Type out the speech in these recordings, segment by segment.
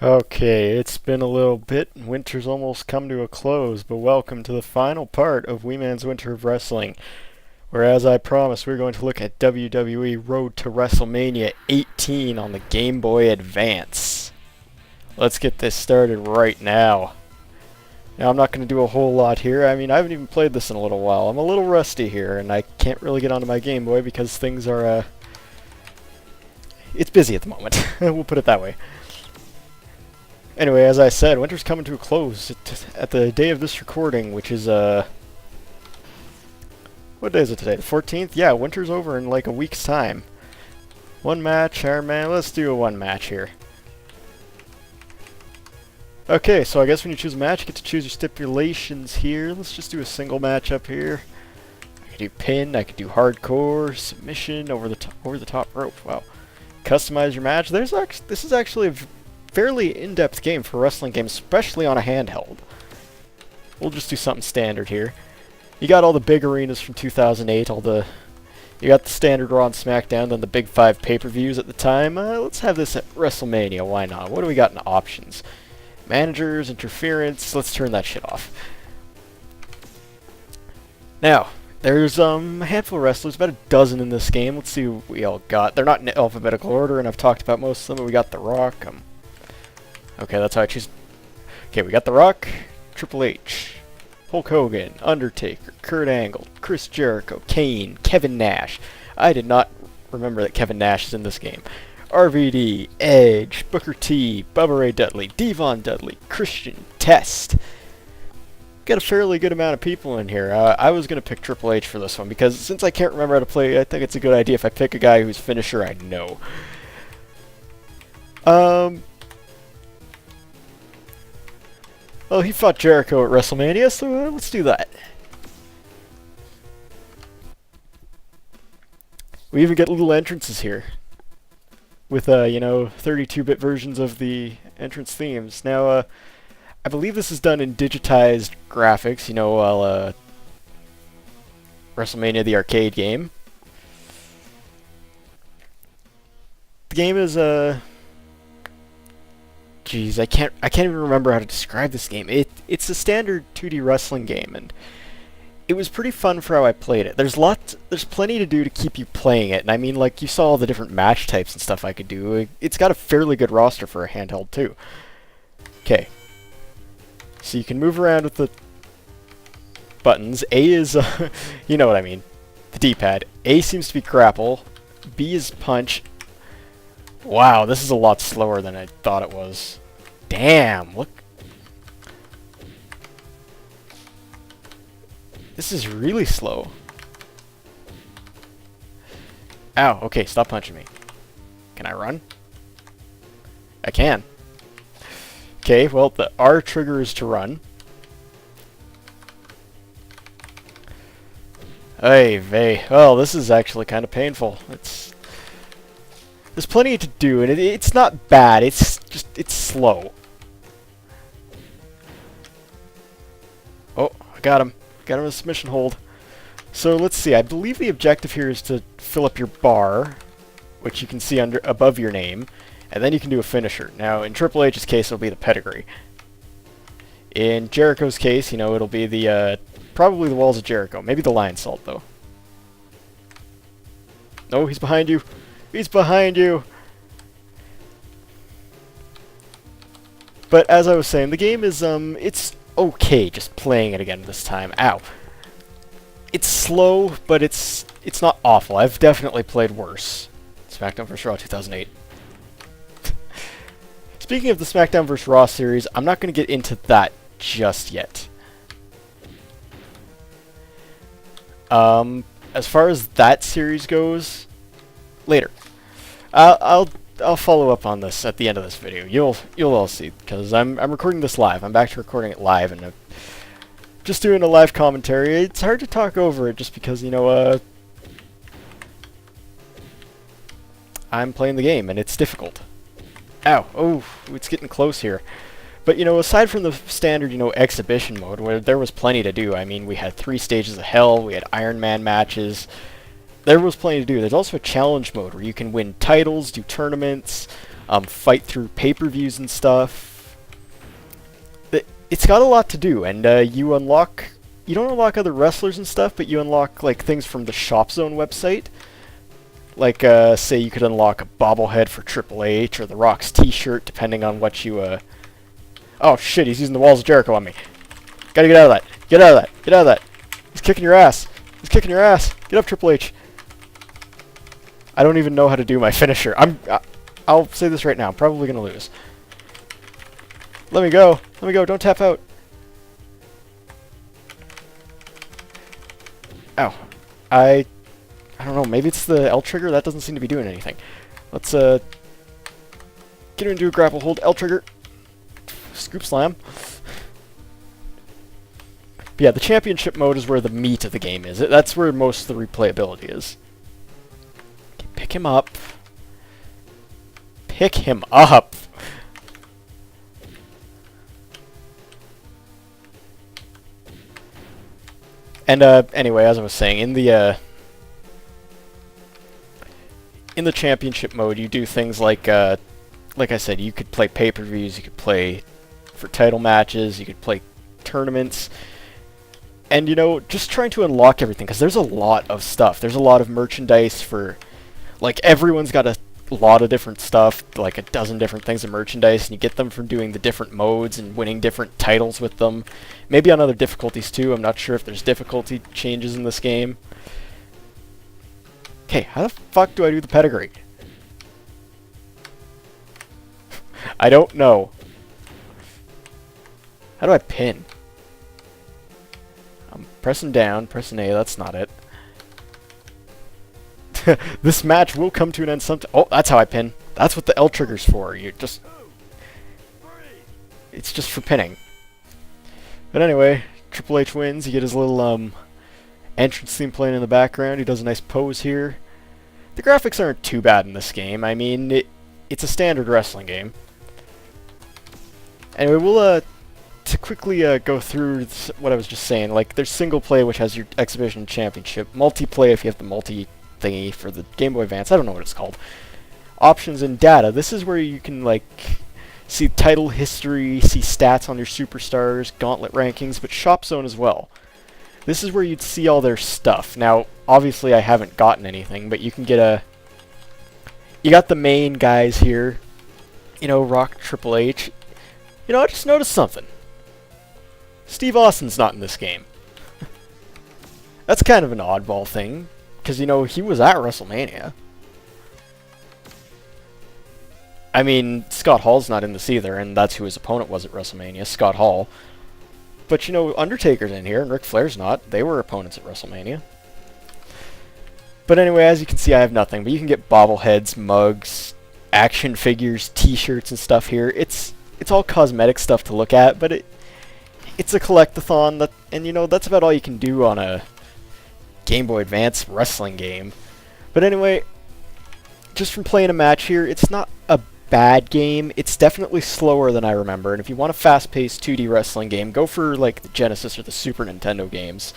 Okay, it's been a little bit, and winter's almost come to a close, but welcome to the final part of Weeman's Winter of Wrestling, where, as I promised, we're going to look at WWE Road to WrestleMania 18 on the Game Boy Advance. Let's get this started right now. Now, I'm not going to do a whole lot here. I mean, I haven't even played this in a little while. I'm a little rusty here, and I can't really get onto my Game Boy because things are, it's busy at the moment. We'll put it that way. Anyway, as I said, winter's coming to a close at the day of this recording, which is, what day is it today? The 14th? Yeah, winter's over in like a week's time. One match, Iron Man. Let's do a one match here. Okay, so I guess when you choose a match, you get to choose your stipulations here. Let's just do a single match up here. I could do pin, I could do hardcore, submission, over the top rope. Wow. Customize your match. This is actually a fairly in-depth game for a wrestling game, especially on a handheld. We'll just do something standard here. You got all the big arenas from 2008, you got the standard Raw and SmackDown, then the big 5 pay-per-views at the time. Let's have this at WrestleMania, why not? What do we got in options? Managers, interference, let's turn that shit off. Now, there's a handful of wrestlers, about a dozen in this game. Let's see who we all got. They're not in alphabetical order, and I've talked about most of them, but we got The Rock. Okay, that's how I choose. Okay, we got The Rock, Triple H, Hulk Hogan, Undertaker, Kurt Angle, Chris Jericho, Kane, Kevin Nash. I did not remember that Kevin Nash is in this game. RVD, Edge, Booker T, Bubba Ray Dudley, Devon Dudley, Christian, Test. Got a fairly good amount of people in here. I was going to pick Triple H for this one, because since I can't remember how to play, I think it's a good idea if I pick a guy whose finisher I know. Well, he fought Jericho at WrestleMania, so let's do that. We even get little entrances here with, 32-bit versions of the entrance themes. Now, I believe this is done in digitized graphics, WrestleMania the arcade game. The game is, Jeez, I can't even remember how to describe this game. It's a standard 2D wrestling game, and it was pretty fun for how I played it. There's plenty to do to keep you playing it, and I mean, like, you saw all the different match types and stuff I could do. It's got a fairly good roster for a handheld, too. Okay. So you can move around with the buttons. A is, you know what I mean, the D-pad. A seems to be grapple. B is punch. Wow, this is a lot slower than I thought it was. Damn, look. This is really slow. Ow, okay, stop punching me. Can I run? I can. Okay, well, the R trigger is to run. Hey, vey. Well, this is actually kind of painful. There's plenty to do, and it's not bad, it's slow. Oh, I got him. Got him in a submission hold. So let's see, I believe the objective here is to fill up your bar, which you can see above your name, and then you can do a finisher. Now, in Triple H's case, it'll be the pedigree. In Jericho's case, it'll be the, probably the Walls of Jericho. Maybe the Lion Salt, though. No, he's behind you. He's behind you! But as I was saying, the game is, it's okay just playing it again this time. Ow. It's slow, but it's not awful. I've definitely played worse. SmackDown vs. Raw 2008. Speaking of the SmackDown vs. Raw series, I'm not going to get into that just yet. As far as that series goes, later. I'll follow up on this at the end of this video. You'll all see, because I'm recording this live. I'm back to recording it live, and I'm just doing a live commentary. It's hard to talk over it just because I'm playing the game and it's difficult. Ow! Oh, it's getting close here. But aside from the standard exhibition mode, where there was plenty to do. I mean, we had 3 stages of hell. We had Iron Man matches. There was plenty to do. There's also a challenge mode where you can win titles, do tournaments, fight through pay-per-views and stuff. It's got a lot to do, and you don't unlock other wrestlers and stuff, but you unlock like things from the Shop Zone website. Like, say you could unlock a bobblehead for Triple H or The Rock's t-shirt, depending on what you, Oh shit, he's using the Walls of Jericho on me. Gotta get out of that. Get out of that. Get out of that. He's kicking your ass. He's kicking your ass. Get up, Triple H. I don't even know how to do my finisher. I'll say this right now. I'm probably gonna lose. Let me go. Let me go. Don't tap out. Ow. I don't know. Maybe it's the L trigger. That doesn't seem to be doing anything. Let's get him into a grapple hold. L trigger. Scoop slam. But yeah, the championship mode is where the meat of the game is. That's where most of the replayability is. Okay, pick him up. Pick him up. And anyway, as I was saying, in the championship mode, you do things like I said, you could play pay-per-views, you could play for title matches, you could play tournaments, and you know, just trying to unlock everything, because there's a lot of stuff. There's a lot of merchandise for, like, everyone's got a lot of different stuff, like a dozen different things of merchandise, and you get them from doing the different modes and winning different titles with them. Maybe on other difficulties too. I'm not sure if there's difficulty changes in this game. Okay, how the fuck do I do the pedigree? I don't know. How do I pin? I'm pressing down, pressing A, that's not it. This match will come to an end sometime. Oh, that's how I pin. That's what the L trigger's for. It's just for pinning. But anyway, Triple H wins. You get his little entrance theme playing in the background. He does a nice pose here. The graphics aren't too bad in this game. I mean, it's a standard wrestling game. Anyway, we'll to quickly go through what I was just saying. Like, there's single play, which has your exhibition championship. Multiplay, if you have the multi thingy for the Game Boy Advance. I don't know what it's called. Options and data. This is where you can, like, see title history, see stats on your superstars, gauntlet rankings, but Shop Zone as well. This is where you'd see all their stuff. Now, obviously I haven't gotten anything, but you can get you got the main guys here. You know, Rock, Triple H. You know, I just noticed something. Steve Austin's not in this game. That's kind of an oddball thing, because, you know, he was at WrestleMania. I mean, Scott Hall's not in this either, and that's who his opponent was at WrestleMania, Scott Hall. But, you know, Undertaker's in here, and Ric Flair's not. They were opponents at WrestleMania. But anyway, as you can see, I have nothing. But you can get bobbleheads, mugs, action figures, t-shirts, and stuff here. It's all cosmetic stuff to look at, but it's a collect-a-thon, and, you know, that's about all you can do on a Game Boy Advance wrestling game. But anyway, just from playing a match here, it's not a bad game. It's definitely slower than I remember, and if you want a fast-paced 2D wrestling game, go for, like, the Genesis or the Super Nintendo games.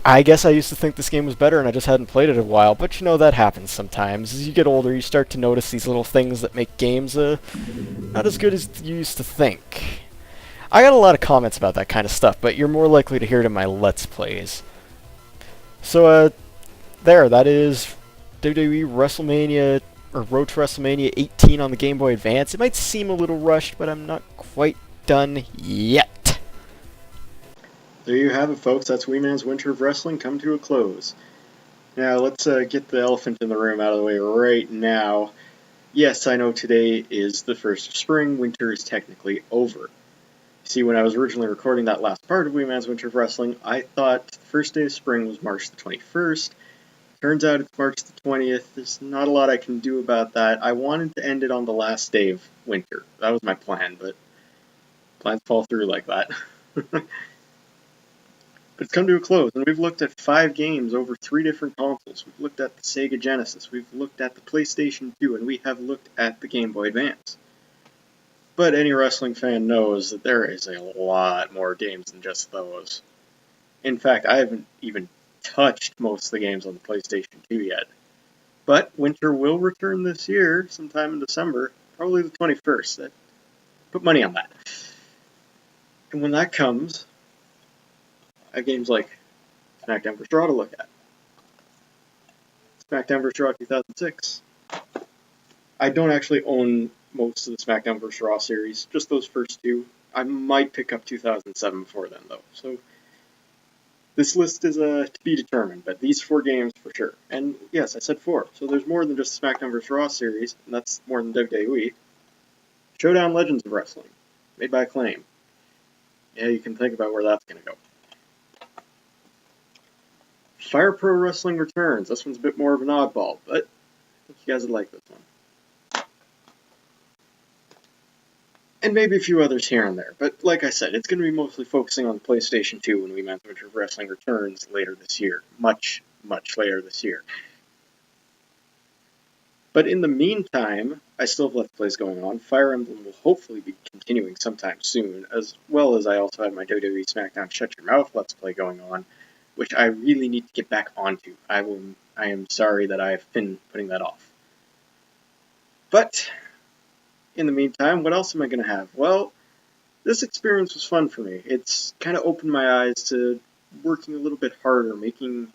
I guess I used to think this game was better and I just hadn't played it in a while, but you know, that happens sometimes. As you get older, you start to notice these little things that make games not as good as you used to think. I got a lot of comments about that kind of stuff, but you're more likely to hear it in my Let's Plays. So, that is WWE WrestleMania, or Road to WrestleMania 18 on the Game Boy Advance. It might seem a little rushed, but I'm not quite done yet. There you have it, folks. That's Weeman's Winter of Wrestling come to a close. Now, let's get the elephant in the room out of the way right now. Yes, I know today is the 1st of spring. Winter is technically over. See, when I was originally recording that last part of Weeman's Winter of Wrestling, I thought the first day of spring was March the 21st. Turns out it's March the 20th. There's not a lot I can do about that. I wanted to end it on the last day of winter. That was my plan, but plans fall through like that. But it's come to a close, and we've looked at 5 games over 3 different consoles. We've looked at the Sega Genesis, we've looked at the PlayStation 2, and we have looked at the Game Boy Advance. But any wrestling fan knows that there is a lot more games than just those. In fact, I haven't even touched most of the games on the PlayStation 2 yet. But winter will return this year, sometime in December, probably the 21st. Put money on that. And when that comes, I have games like SmackDown vs. Raw to look at. SmackDown vs. Raw 2006. I don't actually own most of the SmackDown vs. Raw series, just those first two. I might pick up 2007 before then, though. So this list is to be determined, but these 4 games for sure. And yes, I said 4, so there's more than just the SmackDown vs. Raw series, and that's more than WWE. Showdown Legends of Wrestling, made by Acclaim. Yeah, you can think about where that's going to go. Fire Pro Wrestling Returns. This one's a bit more of an oddball, but I think you guys would like this one. And maybe a few others here and there, but like I said, it's going to be mostly focusing on the PlayStation 2 when Weeman's Winter of Wrestling returns later this year. Much, much later this year. But in the meantime, I still have Let's Plays going on. Fire Emblem will hopefully be continuing sometime soon, as well as I also have my WWE SmackDown Shut Your Mouth Let's Play going on, which I really need to get back onto. I am sorry that I have been putting that off. But in the meantime, what else am I going to have? Well, this experience was fun for me. It's kind of opened my eyes to working a little bit harder, making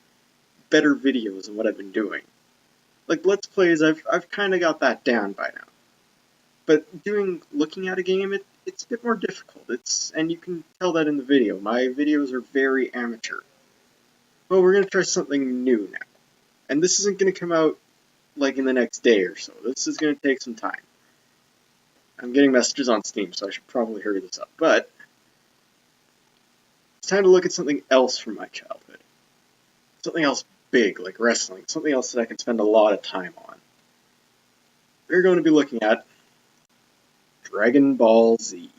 better videos than what I've been doing. Like Let's Plays, I've kind of got that down by now. But looking at a game, it's a bit more difficult. And you can tell that in the video. My videos are very amateur. Well, we're going to try something new now. And this isn't going to come out like in the next day or so. This is going to take some time. I'm getting messages on Steam, so I should probably hurry this up. But it's time to look at something else from my childhood. Something else big, like wrestling. Something else that I can spend a lot of time on. We're going to be looking at Dragon Ball Z.